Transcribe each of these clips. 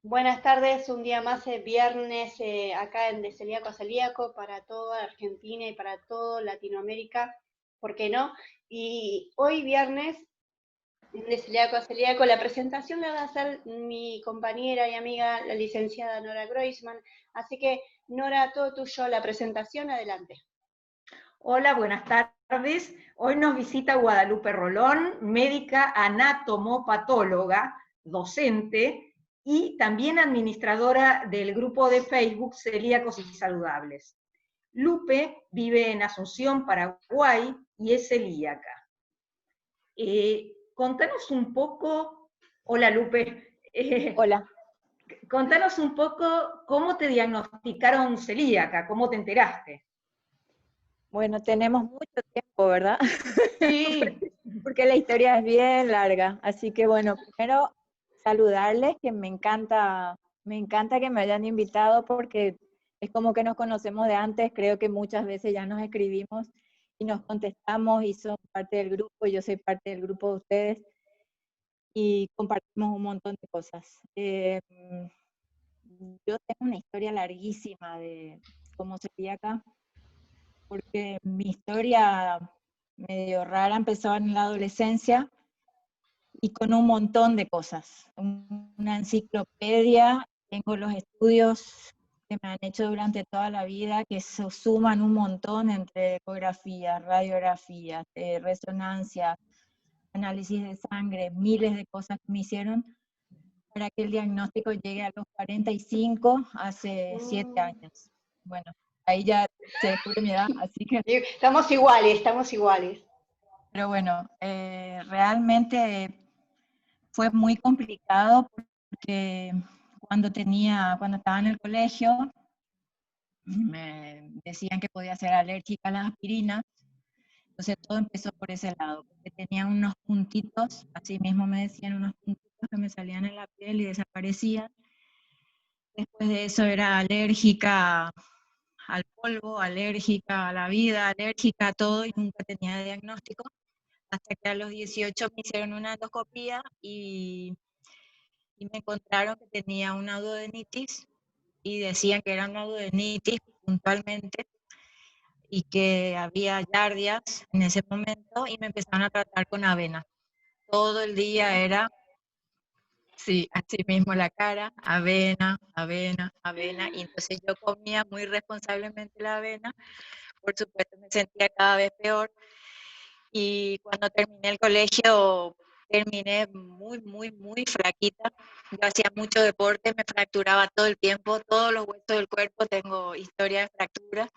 Buenas tardes, un día más, viernes, acá en De Celíaco a Celíaco, para toda Argentina y para toda Latinoamérica, ¿por qué no? Y hoy viernes, en De Celíaco a Celíaco, la presentación la va a hacer mi compañera y amiga, la licenciada Nora Groisman. Así que, Nora, todo tuyo, la presentación, adelante. Hola, buenas tardes. Hoy nos visita Guadalupe Rolón, médica anatomopatóloga, docente y también administradora del grupo de Facebook Celíacos y Saludables. Lupe vive en Asunción, Paraguay y es celíaca. Contanos un poco, hola Lupe, Hola. contanos un poco cómo te diagnosticaron celíaca, cómo te enteraste. Bueno, tenemos mucho tiempo, ¿verdad? Sí. Porque la historia es bien larga. Así que bueno, primero saludarles, que me encanta que me hayan invitado porque es como que nos conocemos de antes. Creo que muchas veces ya nos escribimos y nos contestamos y son parte del grupo, yo soy parte del grupo de ustedes y compartimos un montón de cosas. Yo tengo una historia larguísima de cómo celíaca, porque mi historia medio rara empezó en la adolescencia y con un montón de cosas. Una enciclopedia, tengo los estudios que me han hecho durante toda la vida, que se suman un montón entre ecografías, radiografías, resonancia, análisis de sangre, miles de cosas que me hicieron para que el diagnóstico llegue a los 45, hace 7 años. Bueno, ahí ya se descubre mi edad, así que... Estamos iguales, estamos iguales. Pero bueno, realmente fue muy complicado porque cuando estaba en el colegio, me decían que podía ser alérgica a las aspirinas, entonces todo empezó por ese lado, porque tenía unos puntitos, así mismo me decían unos puntitos que me salían en la piel y desaparecían. Después de eso era alérgica al polvo, alérgica a la vida, alérgica a todo y nunca tenía diagnóstico. Hasta que a los 18 me hicieron una endoscopía y me encontraron que tenía una duodenitis y decían que era una duodenitis puntualmente y que había yardias en ese momento y me empezaron a tratar con avena. Todo el día era, sí, así mismo la cara, avena, avena, avena. Y entonces yo comía muy responsablemente la avena. Por supuesto me sentía cada vez peor. Y cuando terminé el colegio, terminé muy, muy, muy flaquita. Yo hacía mucho deporte, me fracturaba todo el tiempo, todos los huesos del cuerpo, tengo historia de fracturas.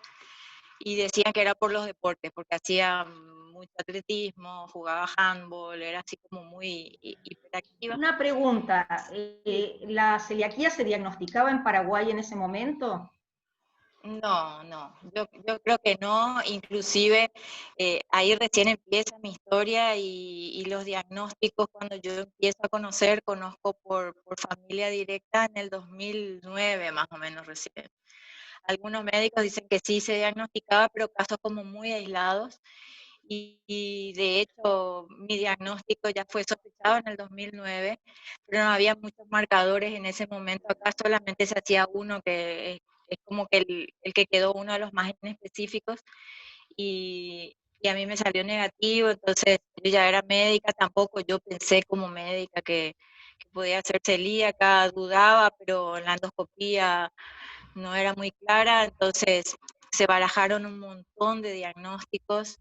Y decían que era por los deportes, porque hacía mucho atletismo, jugaba handball, era así como muy hiperactiva. Una pregunta, ¿la celiaquía se diagnosticaba en Paraguay en ese momento? No, no, yo creo que no, inclusive ahí recién empieza mi historia y los diagnósticos cuando yo empiezo a conocer, conozco por familia directa en el 2009 más o menos recién. Algunos médicos dicen que sí se diagnosticaba, pero casos como muy aislados y de hecho mi diagnóstico ya fue sospechado en el 2009, pero no había muchos marcadores en ese momento, acá solamente se hacía uno que es como que el que quedó uno de los más específicos y a mí me salió negativo, entonces yo ya era médica, tampoco yo pensé como médica que podía ser celíaca, dudaba, pero la endoscopía no era muy clara, entonces se barajaron un montón de diagnósticos.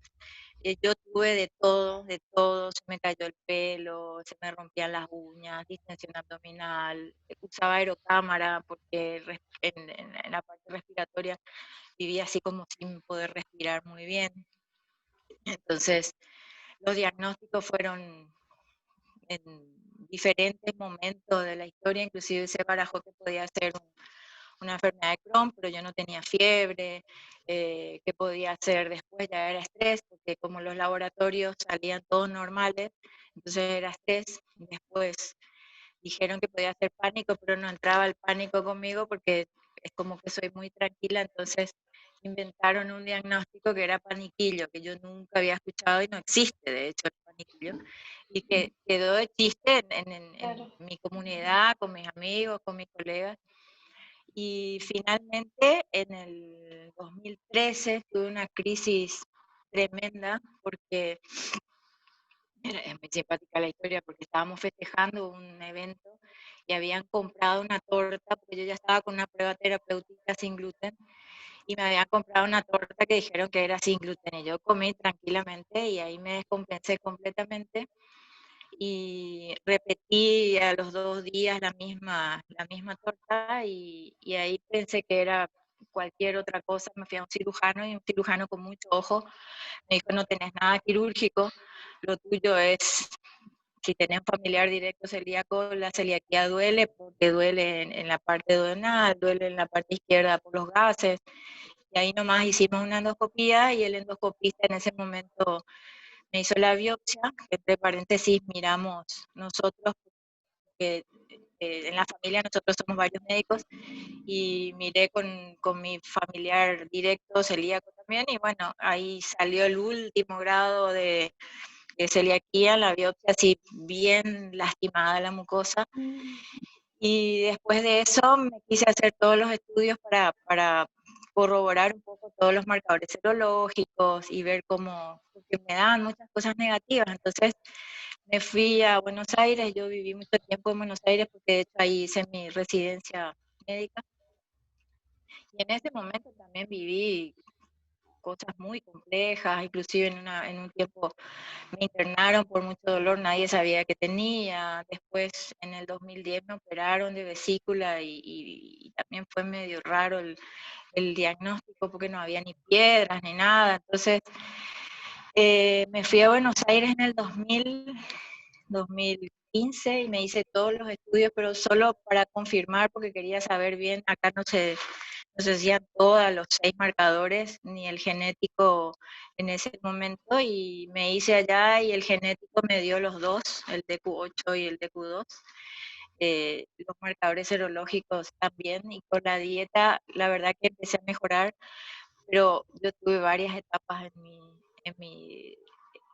Yo tuve de todo, se me cayó el pelo, se me rompían las uñas, distensión abdominal, usaba aerocámara porque en la parte respiratoria vivía así como sin poder respirar muy bien. Entonces, los diagnósticos fueron en diferentes momentos de la historia, inclusive se barajó que podía ser una enfermedad de Crohn, pero yo no tenía fiebre, que podía ser después, ya era estrés, porque como los laboratorios salían todos normales, entonces era estrés. Después dijeron que podía ser pánico, pero no entraba el pánico conmigo porque es como que soy muy tranquila, entonces inventaron un diagnóstico que era paniquillo, que yo nunca había escuchado y no existe, de hecho, el paniquillo, y que quedó de chiste en mi comunidad, con mis amigos, con mis colegas. Y finalmente, en el 2013, tuve una crisis tremenda, porque es muy simpática la historia, porque estábamos festejando un evento y habían comprado una torta, porque yo ya estaba con una prueba terapéutica sin gluten, y me habían comprado una torta que dijeron que era sin gluten, y yo comí tranquilamente y ahí me descompensé completamente y repetí a los 2 días la misma torta, y ahí pensé que era cualquier otra cosa. Me fui a un cirujano, y un cirujano con mucho ojo me dijo: no tenés nada quirúrgico, lo tuyo es, si tenés un familiar directo celíaco, la celiaquía duele, porque duele en la parte duodenal, duele en la parte izquierda por los gases. Y ahí nomás hicimos una endoscopía, y el endoscopista en ese momento me hizo la biopsia, que entre paréntesis miramos nosotros, que en la familia nosotros somos varios médicos, y miré con mi familiar directo celíaco también, y bueno, ahí salió el último grado de celiaquía, la biopsia así bien lastimada la mucosa. Y después de eso me quise hacer todos los estudios para corroborar un poco todos los marcadores serológicos y ver cómo, porque me daban muchas cosas negativas. Entonces me fui a Buenos Aires, yo viví mucho tiempo en Buenos Aires, porque de hecho ahí hice mi residencia médica, y en ese momento también viví cosas muy complejas, inclusive en un tiempo me internaron por mucho dolor, nadie sabía que tenía. Después, en el 2010, me operaron de vesícula, y también fue medio raro el diagnóstico, porque no había ni piedras ni nada. Entonces, me fui a Buenos Aires en el 2015, y me hice todos los estudios, pero solo para confirmar, porque quería saber bien. Acá no se hacían todos los 6 marcadores, ni el genético en ese momento, y me hice allá, y el genético me dio los dos, el DQ8 y el DQ2. Los marcadores serológicos también, y con la dieta la verdad que empecé a mejorar, pero yo tuve varias etapas en mi,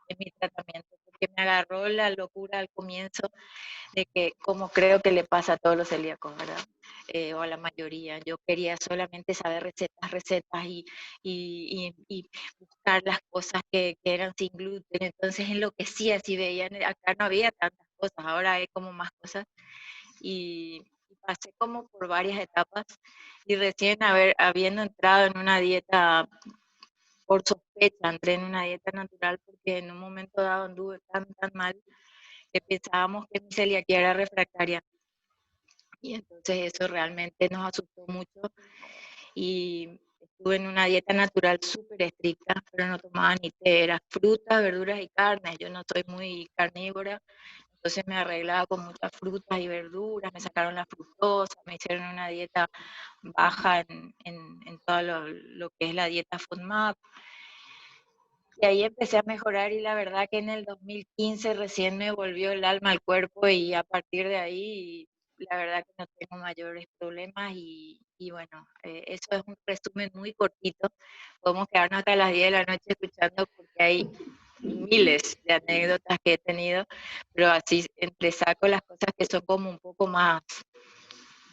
en mi tratamiento, porque me agarró la locura al comienzo, de que, como creo que le pasa a todos los celíacos, ¿verdad? O a la mayoría. Yo quería solamente saber recetas, y buscar las cosas que eran sin gluten. Entonces enloquecía si veían, acá no había tantas cosas, ahora hay como más cosas. Y pasé como por varias etapas, y recién habiendo entrado en una dieta por sospecha, entré en una dieta natural, porque en un momento dado anduve tan mal que pensábamos que mi celiaquía era refractaria, y entonces eso realmente nos asustó mucho, y estuve en una dieta natural súper estricta, pero no tomaba ni té, era frutas, verduras y carnes. Yo no soy muy carnívora, entonces me arreglaba con muchas frutas y verduras, me sacaron la fructosa, me hicieron una dieta baja en todo lo que es la dieta FODMAP. Y ahí empecé a mejorar, y la verdad que en el 2015 recién me volvió el alma al cuerpo, y a partir de ahí la verdad que no tengo mayores problemas. Y bueno, eso es un resumen muy cortito. Podemos quedarnos hasta las 10 de la noche escuchando, porque hay miles de anécdotas que he tenido, pero así entre saco las cosas que son como un poco más,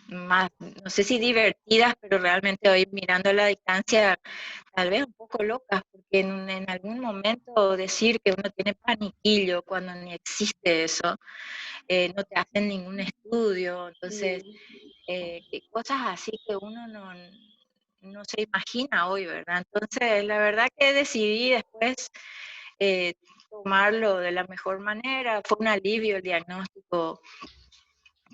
no sé si divertidas, pero realmente hoy mirando a la distancia, tal vez un poco locas, porque en algún momento decir que uno tiene paniquillo cuando ni existe eso, no te hacen ningún estudio. Entonces, que cosas así que uno no se imagina hoy, ¿verdad? Entonces, la verdad que decidí después eh, tomarlo de la mejor manera. Fue un alivio el diagnóstico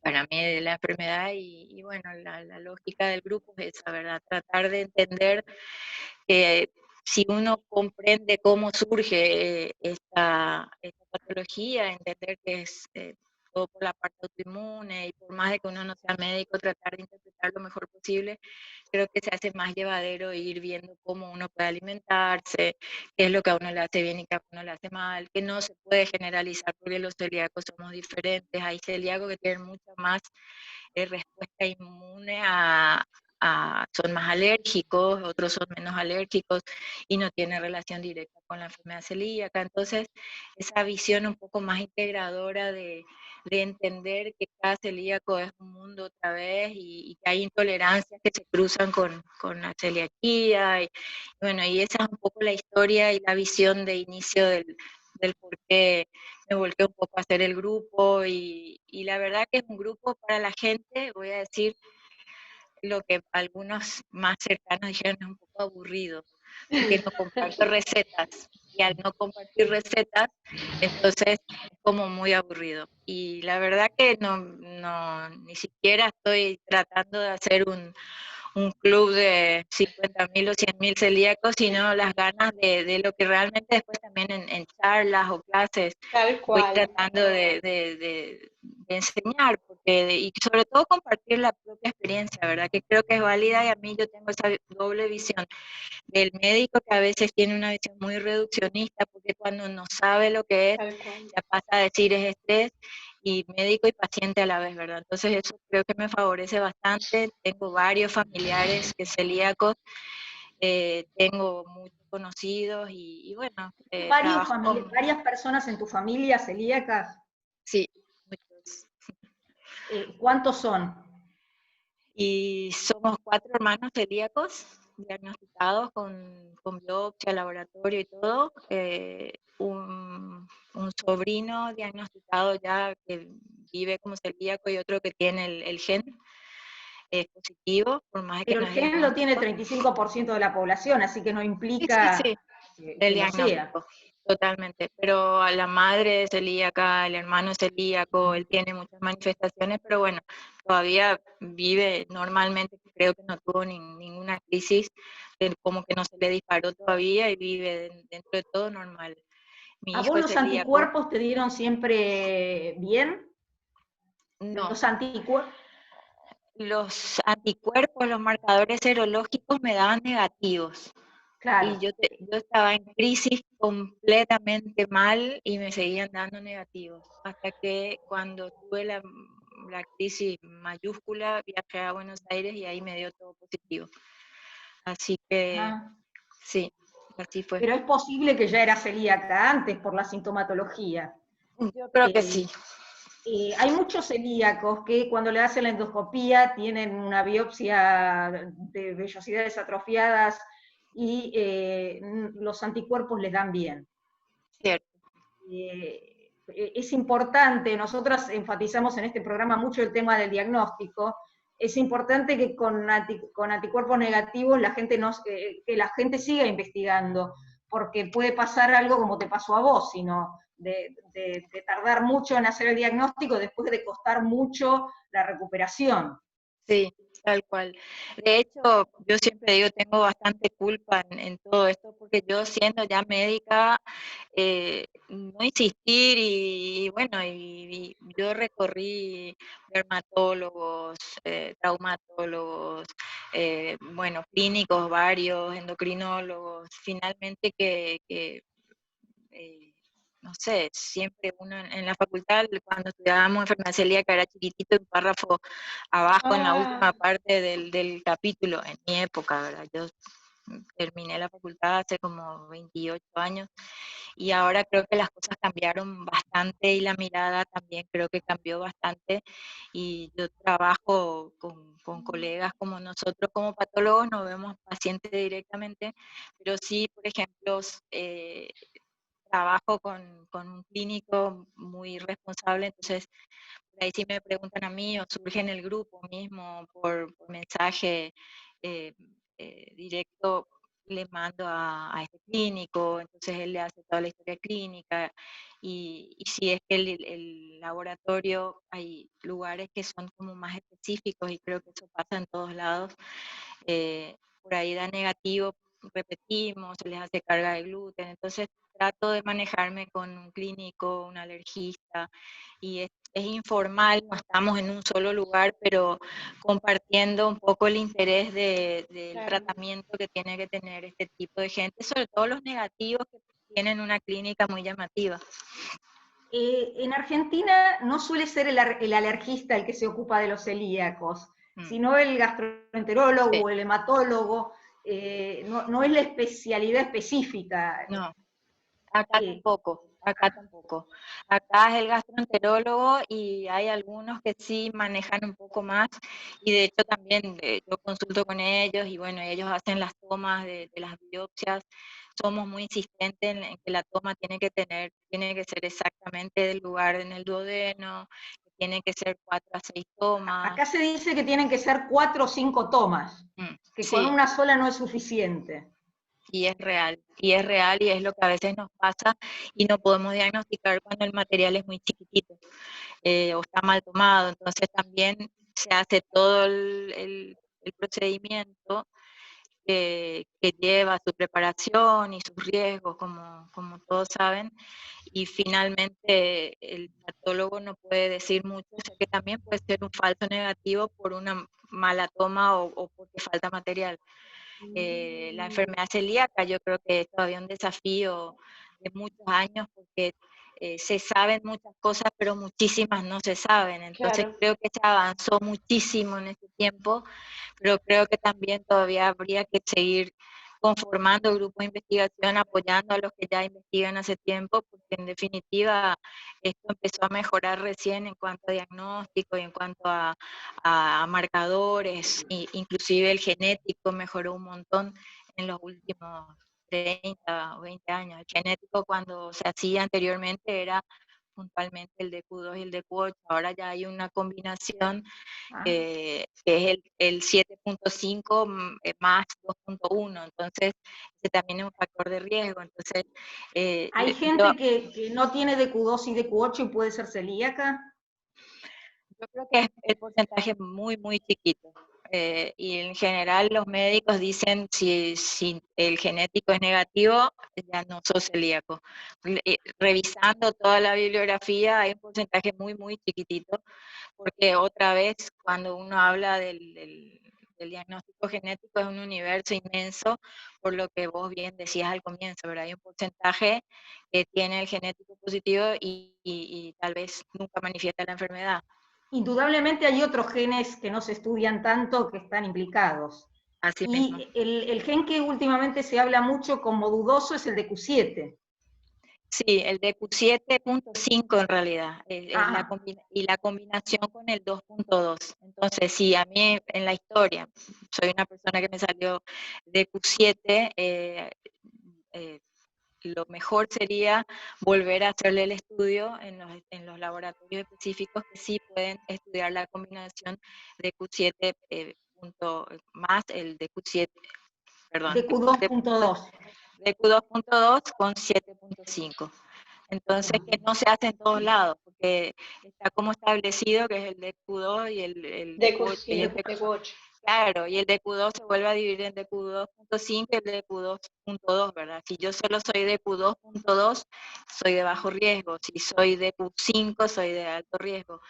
para mí de la enfermedad, y bueno, la lógica del grupo es esa, ¿verdad? Tratar de entender que si uno comprende cómo surge esta patología, entender que es todo por la parte autoinmune, y por más de que uno no sea médico, tratar de interpretar lo mejor posible, creo que se hace más llevadero ir viendo cómo uno puede alimentarse, qué es lo que a uno le hace bien y qué a uno le hace mal, que no se puede generalizar, porque los celíacos somos diferentes. Hay celíacos que tienen mucha más respuesta inmune a son más alérgicos, otros son menos alérgicos y no tienen relación directa con la enfermedad celíaca. Entonces, esa visión un poco más integradora de entender que cada celíaco es un mundo otra vez y que hay intolerancias que se cruzan con la celiaquía. Y bueno, y esa es un poco la historia y la visión de inicio del por qué me volqué un poco a hacer el grupo y la verdad que es un grupo para la gente, voy a decir lo que algunos más cercanos dijeron es un poco aburrido, porque no comparto recetas y al no compartir recetas, entonces es como muy aburrido. Y la verdad que ni siquiera estoy tratando de hacer un club de 50.000 o 100.000 celíacos, sino las ganas de lo que realmente después también en charlas o clases Tal voy cual. tratando de enseñar, y sobre todo compartir la propia experiencia, ¿verdad? Que creo que es válida y a mí yo tengo esa doble visión del médico que a veces tiene una visión muy reduccionista, porque cuando no sabe lo que es, Tal cual. ya pasa a decir es estrés, y médico y paciente a la vez, ¿verdad? Entonces eso creo que me favorece bastante. Tengo varios familiares que celíacos, tengo muchos conocidos y bueno, trabajo con... Varias personas en tu familia celíacas? Sí, muchos. ¿Cuántos son? Y somos 4 hermanos celíacos diagnosticados con biopsia, laboratorio y todo. Un sobrino diagnosticado ya que vive como celíaco y otro que tiene el gen positivo, por más de que Pero no el es gen lo tiene el diagnóstico. 35% de la población, así que no Sí, sí, implica sí, el que lo sea. diagnóstico, totalmente. Pero a la madre es celíaca, el hermano es celíaco, él tiene muchas manifestaciones, pero bueno, todavía vive normalmente, creo que no tuvo ninguna crisis, como que no se le disparó todavía y vive dentro de todo normal. Mi ¿A hijo vos es los celíaco, anticuerpos te dieron siempre bien? no. Los anticuerpos, Los anticuerpos, los marcadores serológicos me daban negativos. Y claro. yo estaba en crisis completamente mal y me seguían dando negativos. Hasta que cuando tuve la crisis mayúscula, viajé a Buenos Aires y ahí me dio todo positivo. Así que Ah. sí, así fue. Pero es posible que ya era celíaca antes por la sintomatología. Yo creo que Eh, sí. Hay muchos celíacos que cuando le hacen la endoscopía tienen una biopsia de vellosidades atrofiadas y los anticuerpos les dan bien. Cierto. Es importante, nosotras enfatizamos en este programa mucho el tema del diagnóstico, es importante que con anticuerpos negativos que la gente siga investigando, porque puede pasar algo como te pasó a vos, sino de tardar mucho en hacer el diagnóstico después de costar mucho la recuperación. Sí, tal cual. De hecho, yo siempre digo, tengo bastante culpa en todo esto, porque yo siendo ya médica, no insistir y bueno, y yo recorrí dermatólogos, traumatólogos, bueno, clínicos varios, endocrinólogos, finalmente eh, no sé, siempre uno en la facultad, cuando estudiábamos enfermedad celíaca, era chiquitito, un párrafo abajo en la Ah, última parte del capítulo, en mi época, ¿verdad? Yo terminé la facultad hace como 28 años y ahora creo que las cosas cambiaron bastante y la mirada también creo que cambió bastante y yo trabajo con colegas como nosotros como patólogos, no vemos pacientes directamente, pero sí, por ejemplo, trabajo con un clínico muy responsable, entonces por ahí sí me preguntan a mí o surge en el grupo mismo por mensaje eh, directo, le mando a este clínico, entonces él le hace toda la historia clínica y si es que el laboratorio, hay lugares que son como más específicos y creo que eso pasa en todos lados, por ahí da negativo, repetimos, se les hace carga de gluten, entonces trato de manejarme con un clínico, un alergista, y es informal, no estamos en un solo lugar, pero compartiendo un poco el interés del claro. tratamiento que tiene que tener este tipo de gente, sobre todo los negativos que tienen una clínica muy llamativa. En Argentina no suele ser el alergista el que se ocupa de los celíacos. sino el gastroenterólogo Sí. o el hematólogo, no es la especialidad específica. No, acá tampoco, acá tampoco. Acá es el gastroenterólogo y hay algunos que sí manejan un poco más y de hecho también yo consulto con ellos y bueno, ellos hacen las tomas de las biopsias. Somos muy insistentes en que la toma tiene que ser exactamente del lugar en el duodeno, que tiene que ser 4 a 6 tomas. Acá se dice que tienen que ser 4 o 5 tomas, que con Sí, una sola no es suficiente. y es real, y es lo que a veces nos pasa y no podemos diagnosticar cuando el material es muy chiquitito o está mal tomado. Entonces también se hace todo el procedimiento que lleva su preparación y sus riesgos, como todos saben, y finalmente el patólogo no puede decir mucho, o sea que también puede ser un falso negativo por una mala toma o porque falta material. La enfermedad celíaca yo creo que es todavía un desafío de muchos años porque se saben muchas cosas, pero muchísimas no se saben. Entonces Claro. creo que se avanzó muchísimo en este tiempo, pero creo que también todavía habría que seguir conformando grupos de investigación, apoyando a los que ya investigan hace tiempo, porque en definitiva esto empezó a mejorar recién en cuanto a diagnóstico y en cuanto a marcadores, inclusive el genético mejoró un montón en los últimos 30 o 20 años. El genético cuando se hacía anteriormente era puntualmente el DQ2 y el DQ8, ahora ya hay una combinación que es el 7.5 más 2.1, entonces ese también es un factor de riesgo. Entonces, ¿Hay yo, gente que no tiene DQ2 y DQ8 y puede ser celíaca? yo creo que el porcentaje es muy, muy chiquito. Y en general los médicos dicen si el genético es negativo, ya no sos celíaco. Revisando toda la bibliografía hay un porcentaje muy, muy chiquitito, porque otra vez cuando uno habla del diagnóstico genético es un universo inmenso, por lo que vos bien decías al comienzo, ¿verdad? Hay un porcentaje que tiene el genético positivo y tal vez nunca manifiesta la enfermedad. Indudablemente hay otros genes que no se estudian tanto que están implicados. Así mismo. Y el gen que últimamente se habla mucho como dudoso es el de Q7. Sí, el de Q7.5 en realidad, Ah, y la combinación con el 2.2. Entonces, sí, a mí en la historia, soy una persona que me salió de Q7, lo mejor sería volver a hacerle el estudio en los laboratorios específicos que sí pueden estudiar la combinación de Q7 más el de Q7, perdón, DQ2.2. de Q2.2 con 7.5. Entonces, que no se hace en todos lados, porque está como establecido que es el DQ2 y el DQ8. Y DQ7, DQ8. claro, y el DQ2 se vuelve a dividir en DQ2.5 y el DQ2.2, ¿verdad? Si yo solo soy DQ2.2, soy de bajo riesgo. Si soy DQ5, soy de alto riesgo.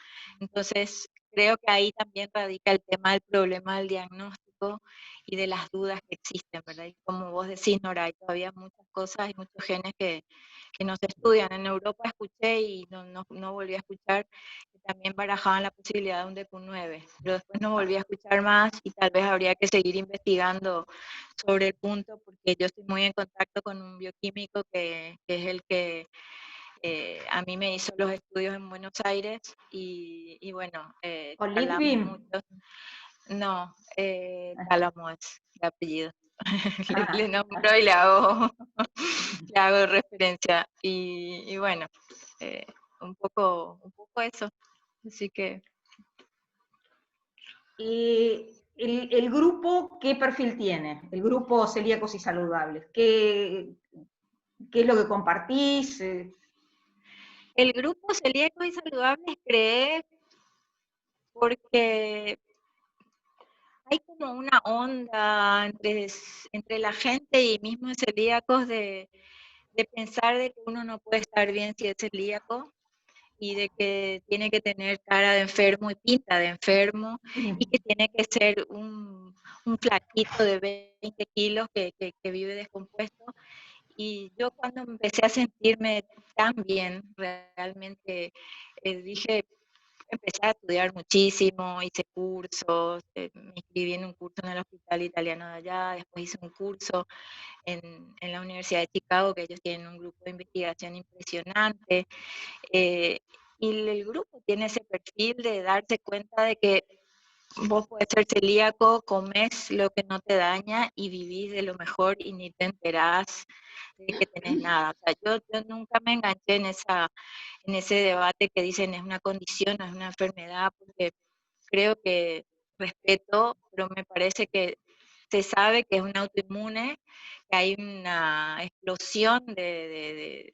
Entonces, creo que ahí también radica el tema del problema del diagnóstico y de las dudas que existen, ¿verdad? Y como vos decís, Nora, hay todavía muchas cosas y muchos genes que no se estudian. En Europa escuché y no volví a escuchar que también barajaban la posibilidad de un DQ9, pero después no volví a escuchar más y tal vez habría que seguir investigando sobre el punto porque yo estoy muy en contacto con un bioquímico que es el que a mí me hizo los estudios en Buenos Aires y bueno, ¿O charlamos Litvin? mucho. No, Cálamo es el apellido. Le nombro y le hago referencia. Y bueno, un poco eso. Así que El grupo, ¿qué perfil tiene? El grupo Celíacos y Saludables. ¿Qué es lo que compartís? el grupo Celíacos y Saludables cree porque hay como una onda entre la gente y mismo celíacos de pensar de que uno no puede estar bien si es celíaco y de que tiene que tener cara de enfermo y pinta de enfermo y que tiene que ser un flaquito de 20 kilos que vive descompuesto. Y yo cuando empecé a sentirme tan bien, realmente dije, empecé a estudiar muchísimo, hice cursos, me inscribí en un curso en el Hospital Italiano de allá, después hice un curso en la Universidad de Chicago, que ellos tienen un grupo de investigación impresionante, eh, y el grupo tiene ese perfil de darse cuenta de que vos puedes ser celíaco, comes lo que no te daña y vivís de lo mejor y ni te enterás de que tenés nada. O sea, yo nunca me enganché en ese debate que dicen es una condición, no es una enfermedad, porque creo que respeto, pero me parece que se sabe que es un autoinmune, que hay una explosión de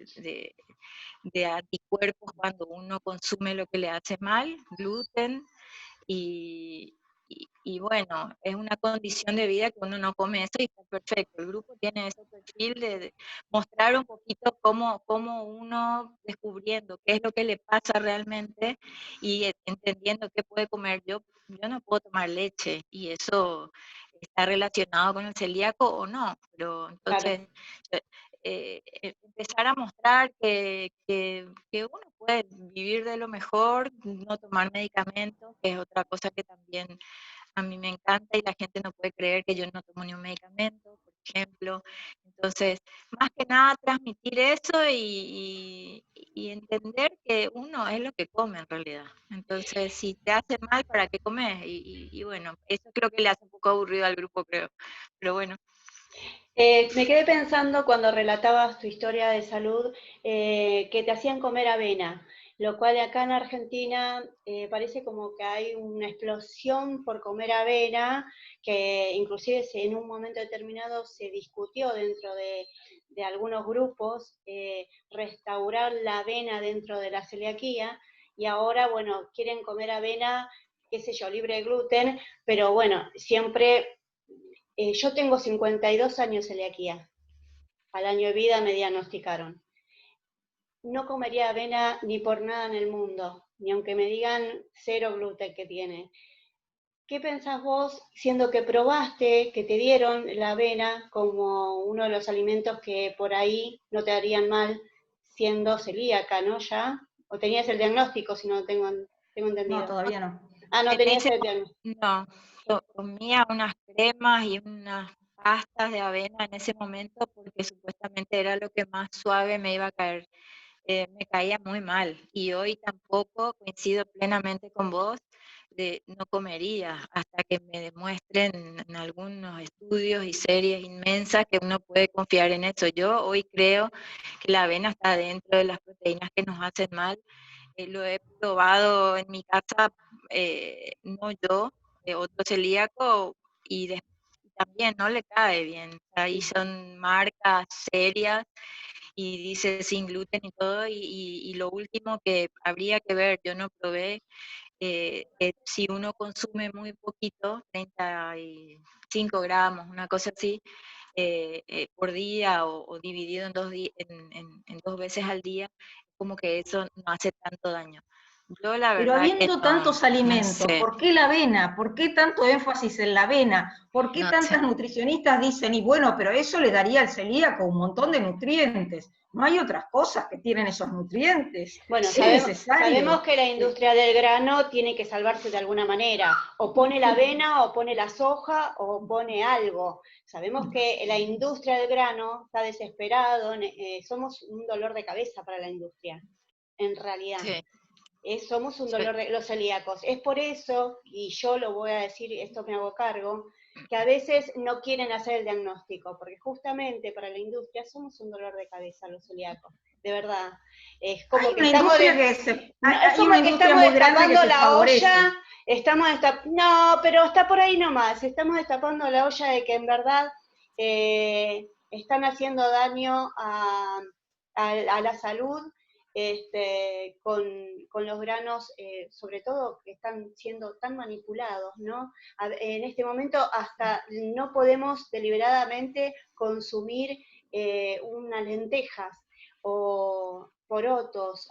anticuerpos cuando uno consume lo que le hace mal, gluten, y, y bueno, es una condición de vida que uno no come eso y está perfecto. El grupo tiene ese perfil de mostrar un poquito cómo uno descubriendo qué es lo que le pasa realmente y entendiendo qué puede comer. Yo no puedo tomar leche y eso está relacionado con el celíaco o no, pero Claro. entonces empezar a mostrar que uno puede vivir de lo mejor, no tomar medicamentos, que es otra cosa que también a mí me encanta y la gente no puede creer que yo no tomo ni un medicamento, por ejemplo. Entonces, más que nada transmitir eso y entender que uno es lo que come en realidad. Entonces, si te hace mal, ¿para qué comes? Y bueno, eso creo que le hace un poco aburrido al grupo, creo. Pero bueno. Me quedé pensando cuando relatabas tu historia de salud, que te hacían comer avena, lo cual acá en Argentina parece como que hay una explosión por comer avena, que inclusive en un momento determinado se discutió dentro de algunos grupos restaurar la avena dentro de la celiaquía, y ahora, bueno, quieren comer avena, qué sé yo, libre de gluten, pero bueno, siempre yo tengo 52 años de celiaquía. Al año de vida me diagnosticaron. No comería avena ni por nada en el mundo, ni aunque me digan cero gluten que tiene. ¿Qué pensás vos, siendo que probaste, que te dieron la avena como uno de los alimentos que por ahí no te harían mal, siendo celíaca, ¿no? Ya. ¿O tenías el diagnóstico, si no tengo No, entendido? todavía no. Ah, no En tenías ese el diagnóstico. No, comía unas cremas y unas pastas de avena en ese momento porque supuestamente era lo que más suave me iba a caer. Me caía muy mal y hoy tampoco coincido plenamente con vos de no comería hasta que me demuestren en algunos estudios y series inmensas que uno puede confiar en eso. Yo hoy creo que la avena está dentro de las proteínas que nos hacen mal. Lo he probado en mi casa, no yo, otro celíaco, y también no le cae bien. Ahí son marcas serias y dice sin gluten y todo. Y lo último que habría que ver, yo no probé, si uno consume muy poquito, 35 gramos, una cosa así, por día o dividido en dos veces al día, como que eso no hace tanto daño. Yo la Pero verdad que habiendo no, tantos no alimentos, sé, ¿por qué la avena? ¿Por qué tanto énfasis en la avena? ¿Por qué no sé. tantas nutricionistas dicen, y bueno, pero eso le daría al celíaco un montón de nutrientes? No hay otras cosas que tienen esos nutrientes. Bueno, Es sabemos necesario. que la industria del grano tiene que salvarse de alguna manera. O pone la avena, o pone la soja, o pone algo. Sabemos que la industria del grano está desesperado. Somos un dolor de cabeza para la industria, en realidad. Sí, Somos un sí, dolor de los celíacos. Es por eso, y yo lo voy a decir, esto me hago cargo, que a veces no quieren hacer el diagnóstico, porque justamente para la industria somos un dolor de cabeza los celíacos, de verdad. Es como Hay que una estamos industria no, es hay como una que industria estamos muy grande que destapando se la favorece. olla, no, pero está por ahí nomás, estamos destapando la olla de que en verdad están haciendo daño a la salud, con los granos, sobre todo que están siendo tan manipulados, ¿no? En este momento hasta no podemos deliberadamente consumir unas lentejas o porotos,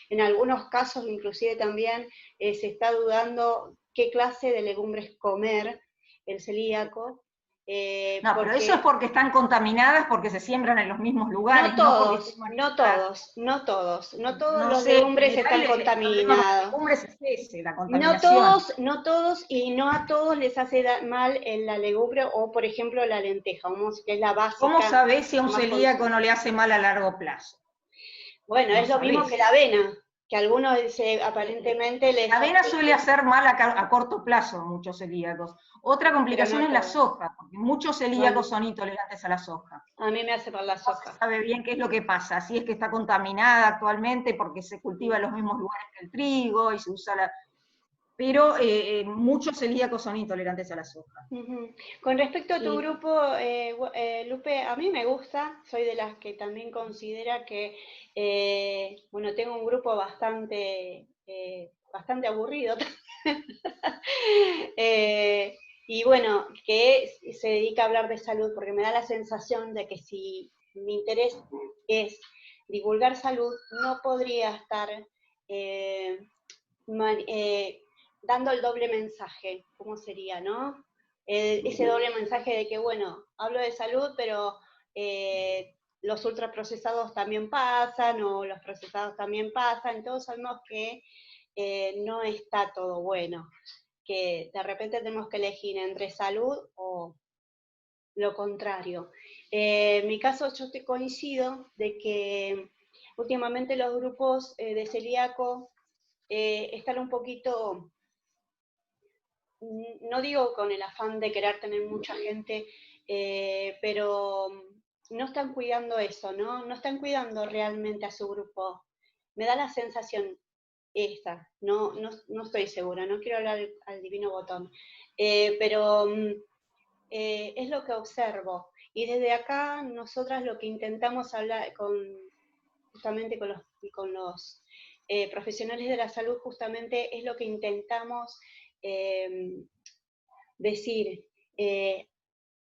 en algunos casos inclusive también se está dudando qué clase de legumbres comer el celíaco, No, pero eso es porque están contaminadas, porque se siembran en los mismos lugares. No todos, no todos los legumbres están contaminados. Las legumbres es ese, la contaminación. No todos, y no a todos les hace mal la legumbre o, por ejemplo, la lenteja, que es la básica. ¿Cómo sabés si a un celíaco no le hace mal a largo plazo? Bueno, no es lo mismo que la avena, que a algunos aparentemente les... La avena suele hacer mal a corto plazo a muchos celíacos. Otra complicación es la soja, porque muchos celíacos son intolerantes a la soja. A mí me hace mal la soja. No se sabe bien qué es lo que pasa, si es que está contaminada actualmente porque se cultiva en los mismos lugares que el trigo y se usa la... Pero muchos celíacos son intolerantes a la soja. Con respecto a tu grupo, Lupe, a mí me gusta, soy de las que también considera que, bueno, tengo un grupo bastante aburrido. Y bueno, que se dedica a hablar de salud, porque me da la sensación de que si mi interés es divulgar salud, no podría estar dando el doble mensaje, ¿cómo sería, no? Ese doble mensaje de que, bueno, hablo de salud, pero los ultraprocesados también pasan, o los procesados también pasan, todos sabemos que no está todo bueno, que de repente tenemos que elegir entre salud o lo contrario. En mi caso yo te coincido de que últimamente los grupos de celíaco están un poquito, no digo con el afán de querer tener mucha gente, pero no están cuidando eso, ¿no? No están cuidando realmente a su grupo. Me da la sensación esta, no estoy segura, no quiero hablar al divino botón, pero es lo que observo. Y desde acá nosotras lo que intentamos hablar justamente con los profesionales de la salud, justamente es lo que intentamos decir,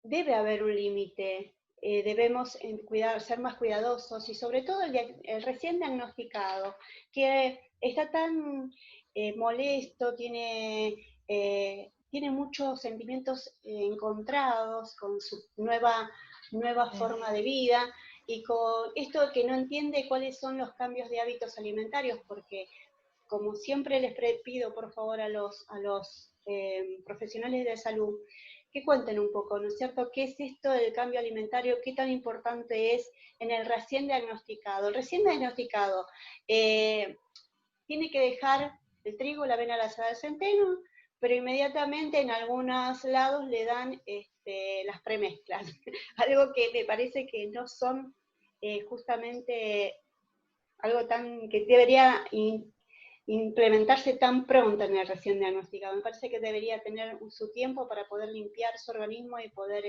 debe haber un límite, debemos ser más cuidadosos, y sobre todo el recién diagnosticado, que está tan molesto, tiene muchos sentimientos encontrados con su nueva forma de vida, y con esto que no entiende cuáles son los cambios de hábitos alimentarios, porque como siempre les pido por favor a los profesionales de salud, que cuenten un poco, ¿no es cierto? ¿Qué es esto del cambio alimentario? ¿Qué tan importante es en el recién diagnosticado? El recién diagnosticado tiene que dejar el trigo, la avena, la salada de centeno, pero inmediatamente en algunos lados le dan las premezclas, algo que me parece que no son justamente algo tan que debería implementarse tan pronto en el recién diagnosticado. Me parece que debería tener su tiempo para poder limpiar su organismo y poder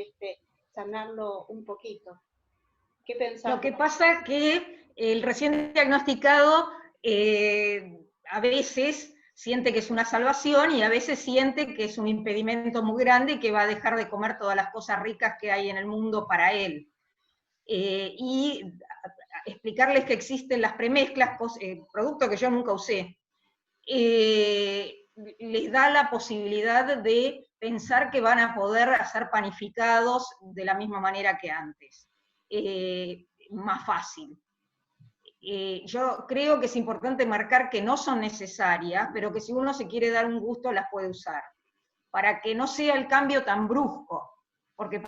sanarlo un poquito. ¿Qué pensás? Lo que pasa es que el recién diagnosticado a veces siente que es una salvación y a veces siente que es un impedimento muy grande y que va a dejar de comer todas las cosas ricas que hay en el mundo para él. Y explicarles que existen las premezclas, producto que yo nunca usé, les da la posibilidad de pensar que van a poder hacer panificados de la misma manera que antes, más fácil. Yo creo que es importante marcar que no son necesarias, pero que si uno se quiere dar un gusto las puede usar, para que no sea el cambio tan brusco, porque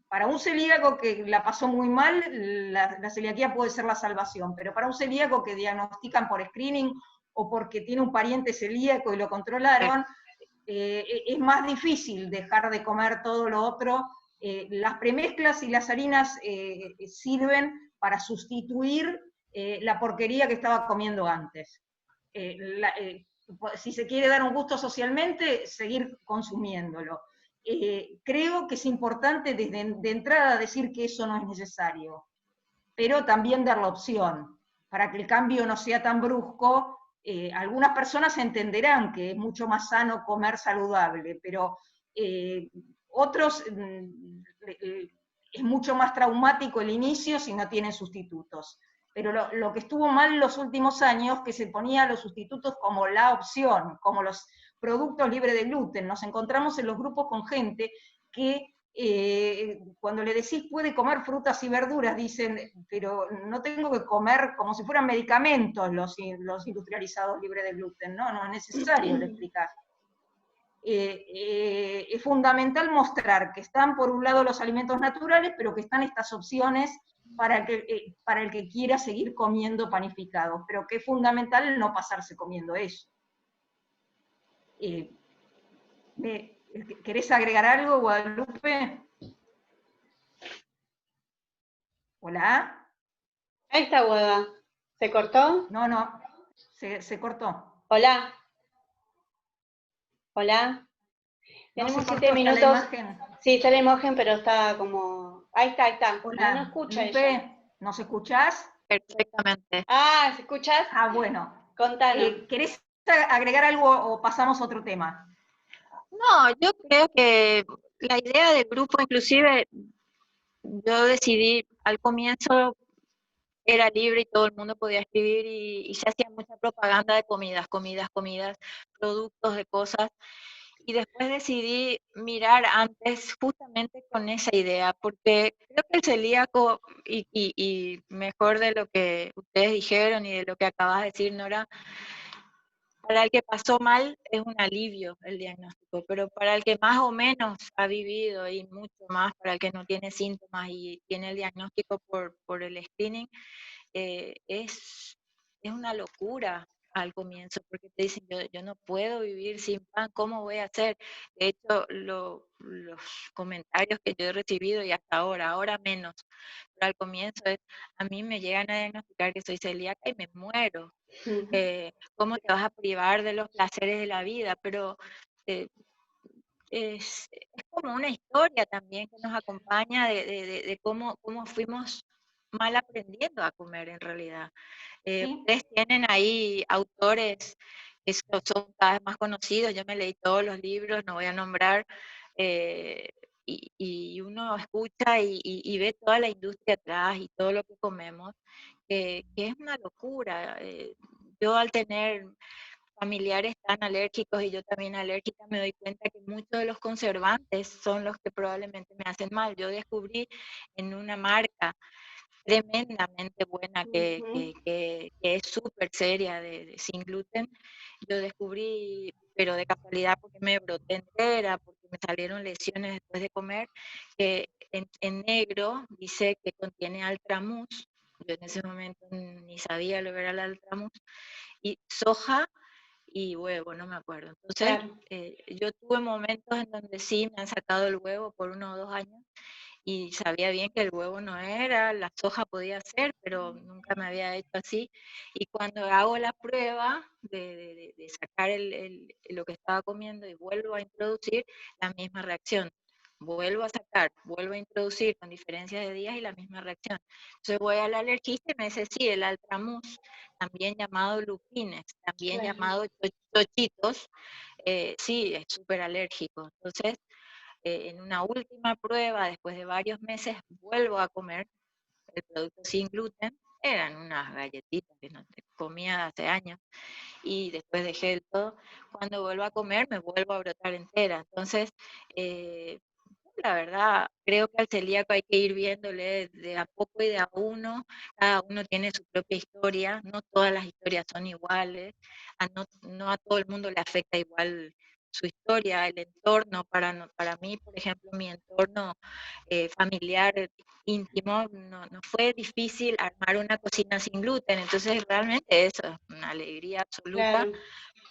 para un celíaco que la pasó muy mal, la celiaquía puede ser la salvación, pero para un celíaco que diagnostican por screening o porque tiene un pariente celíaco y lo controlaron, es más difícil dejar de comer todo lo otro. Las premezclas y las harinas sirven para sustituir la porquería que estaba comiendo antes. Si se quiere dar un gusto socialmente, seguir consumiéndolo. Creo que es importante de entrada decir que eso no es necesario, pero también dar la opción, para que el cambio no sea tan brusco. Algunas personas entenderán que es mucho más sano comer saludable, pero otros es mucho más traumático el inicio si no tienen sustitutos. Pero lo que estuvo mal en los últimos años, que se ponía los sustitutos como la opción, como los productos libres de gluten. Nos encontramos en los grupos con gente que cuando le decís puede comer frutas y verduras, dicen, pero no tengo que comer como si fueran medicamentos los industrializados libres de gluten, ¿no? No es necesario, le explicás. Es fundamental mostrar que están por un lado los alimentos naturales, pero que están estas opciones para el que quiera seguir comiendo panificados, pero que es fundamental no pasarse comiendo eso. ¿Querés agregar algo, Guadalupe? ¿Hola? Ahí está, Guada. ¿Se cortó? No, se cortó. Hola. Hola. No se Tenemos cortó, 7 está la minutos. imagen. Sí, está la imagen, pero está como... Ahí está, ahí está. No, no Hola, escucha ella. Lupe, ¿nos escuchás? Perfectamente. Ah, ¿se escuchas? Ah, bueno. Contanos. ¿Querés agregar algo o pasamos a otro tema? No, yo creo que la idea del grupo, inclusive, yo decidí al comienzo era libre y todo el mundo podía escribir y se hacía mucha propaganda de comidas, productos de cosas. Y después decidí mirar antes justamente con esa idea, porque creo que el celíaco, y mejor de lo que ustedes dijeron y de lo que acabas de decir, Nora, para el que pasó mal es un alivio el diagnóstico, pero para el que más o menos ha vivido y mucho más, para el que no tiene síntomas y tiene el diagnóstico por el screening, es una locura al comienzo, porque te dicen, yo no puedo vivir sin pan, ¿cómo voy a hacer? De hecho, los comentarios que yo he recibido y hasta ahora menos, pero al comienzo es, a mí me llegan a diagnosticar que soy celíaca y me muero. ¿Cómo te vas a privar de los placeres de la vida? Pero eh, es como una historia también que nos acompaña de cómo fuimos mal aprendiendo a comer en realidad. ¿Sí? Ustedes tienen ahí autores que son cada vez más conocidos, yo me leí todos los libros, no voy a nombrar, eh, y uno escucha y ve toda la industria atrás y todo lo que comemos, que es una locura. Yo al tener familiares tan alérgicos y yo también alérgica, me doy cuenta que muchos de los conservantes son los que probablemente me hacen mal. Yo descubrí en una marca tremendamente buena que es súper seria sin gluten, yo descubrí, pero de casualidad porque me broté entera, porque me salieron lesiones después de comer, que en negro dice que contiene Altramus, yo en ese momento ni sabía lo que era el Altramus, y soja y huevo, no me acuerdo. Entonces, Claro. yo tuve momentos en donde sí me han sacado el huevo por 1 o 2 años y sabía bien que el huevo no era, la soja podía ser, pero nunca me había hecho así. Y cuando hago la prueba de sacar lo que estaba comiendo y vuelvo a introducir, la misma reacción. Vuelvo a sacar, vuelvo a introducir con diferencias de días y la misma reacción. Entonces voy al alergista y me dice, sí, el Altramus, también llamado lupines, también Claro. llamado chochitos, sí, es súper alérgico. Entonces, en una última prueba, después de varios meses, vuelvo a comer el producto sin gluten. Eran unas galletitas que no comía hace años y después dejé el todo. Cuando vuelvo a comer, me vuelvo a brotar entera. Entonces, eh, la verdad, creo que al celíaco hay que ir viéndole de a poco y de a uno. Cada uno tiene su propia historia, no todas las historias son iguales, no a todo el mundo le afecta igual su historia, el entorno. Para mí, por ejemplo, mi entorno familiar íntimo, no fue difícil armar una cocina sin gluten, entonces realmente eso es una alegría absoluta Claro.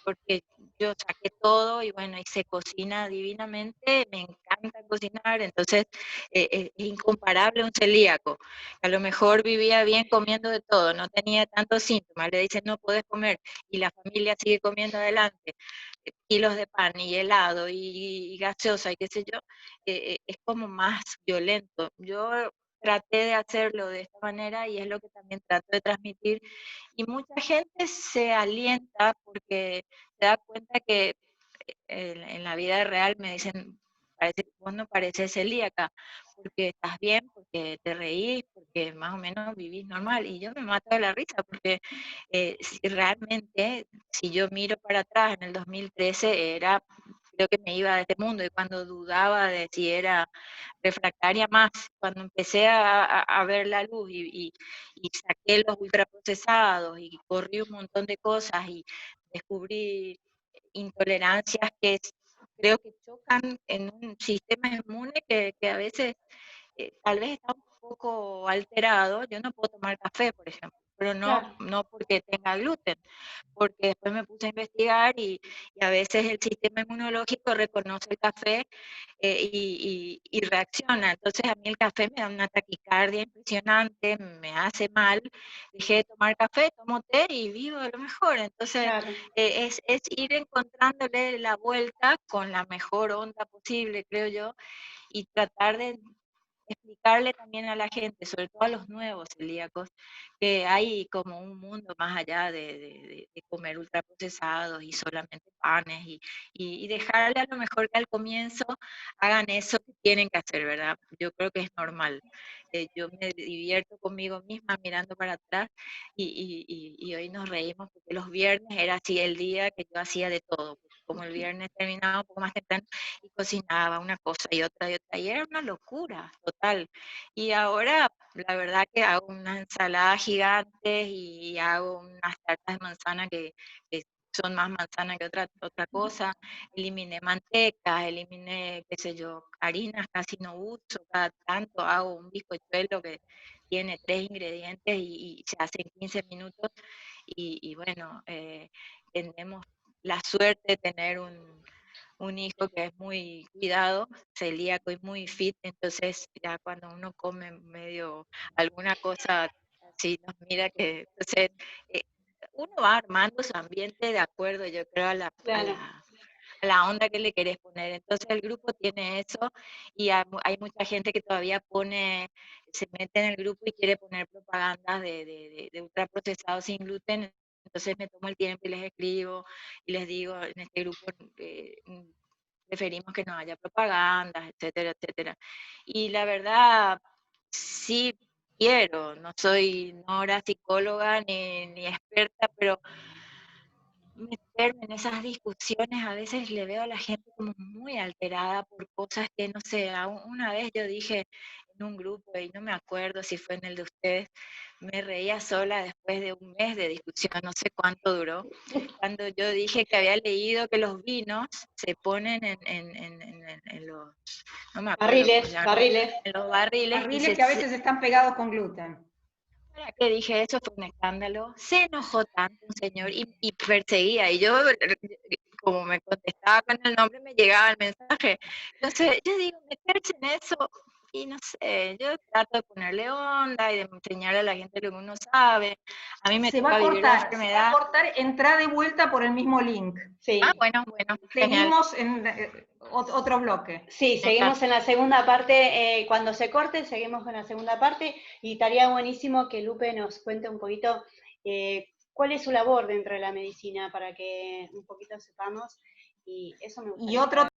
porque yo saqué todo y bueno, y se cocina divinamente, me encanta cocinar, entonces es incomparable un celíaco. A lo mejor vivía bien comiendo de todo, no tenía tantos síntomas, le dicen no puedes comer y la familia sigue comiendo adelante, kilos de pan y helado y gaseosa y qué sé yo, es como más violento. Yo traté de hacerlo de esta manera y es lo que también trato de transmitir y mucha gente se alienta porque se da cuenta que en la vida real me dicen, vos no pareces celíaca, porque estás bien, porque te reís, porque más o menos vivís normal. Y yo me mato de la risa, porque si realmente, si yo miro para atrás, en el 2013 era creo que me iba de este mundo, y cuando dudaba de si era refractaria más, cuando empecé a ver la luz y saqué los ultraprocesados y corrí un montón de cosas y descubrí intolerancias que creo que chocan en un sistema inmune que a veces tal vez está un poco alterado. Yo no puedo tomar café, por ejemplo, pero Claro, no porque tenga gluten, porque después me puse a investigar y a veces el sistema inmunológico reconoce el café y reacciona. Entonces a mí el café me da una taquicardia impresionante, me hace mal. Dejé de tomar café, tomo té y vivo de lo mejor. Entonces claro, es ir encontrándole la vuelta con la mejor onda posible, creo yo, y tratar de explicarle también a la gente, sobre todo a los nuevos celíacos, que hay como un mundo más allá de comer ultraprocesados y solamente panes y dejarle a lo mejor que al comienzo hagan eso que tienen que hacer, ¿verdad? Yo creo que es normal. Yo me divierto conmigo misma mirando para atrás y hoy nos reímos porque los viernes era así el día que yo hacía de todo. Como el viernes terminaba un poco más temprano, y cocinaba una cosa y otra, y era una locura total. Y ahora, la verdad que hago una ensalada gigante y hago unas tartas de manzana que son más manzana que otra cosa. Eliminé manteca, eliminé, qué sé yo, harinas casi no uso, cada tanto hago un bizcochuelo que tiene 3 ingredientes y se hace en 15 minutos. Y bueno, tenemos la suerte de tener un hijo que es muy cuidado, celíaco y muy fit, entonces ya cuando uno come medio alguna cosa así nos mira que, entonces eh, uno va armando su ambiente de acuerdo, yo creo, claro. a la onda que le querés poner. Entonces el grupo tiene eso y hay mucha gente que todavía se mete en el grupo y quiere poner propagandas de ultraprocesados sin gluten. Entonces me tomo el tiempo y les escribo y les digo, en este grupo preferimos que no haya propagandas, etcétera, etcétera. Y la verdad, sí quiero, no soy Nora psicóloga ni experta, pero meterme en esas discusiones, a veces le veo a la gente como muy alterada por cosas que, no sé, una vez yo dije en un grupo, y no me acuerdo si fue en el de ustedes, me reía sola después de un mes de discusión, no sé cuánto duró, cuando yo dije que había leído que los vinos se ponen en los, no me acuerdo cómo se Barriles, llaman, barriles. en los barriles y Barriles que a veces están pegados con gluten. Ahora que dije eso fue un escándalo. Se enojó tanto un señor y perseguía. Y yo, como me contestaba con el nombre, me llegaba el mensaje. Entonces, yo digo, meterse en eso, y no sé, yo trato de ponerle onda y de enseñarle a la gente lo que uno sabe. A mí me Se va toca a vivir la cortar, enfermedad. entra de vuelta por el mismo link. Ah, Sí, bueno, genial. Seguimos en otro bloque. sí, Me encanta. seguimos en la segunda parte. Cuando se corte, seguimos con la segunda parte. Y estaría buenísimo que Lupe nos cuente un poquito cuál es su labor dentro de la medicina para que un poquito sepamos. Y eso me Y gustaría otro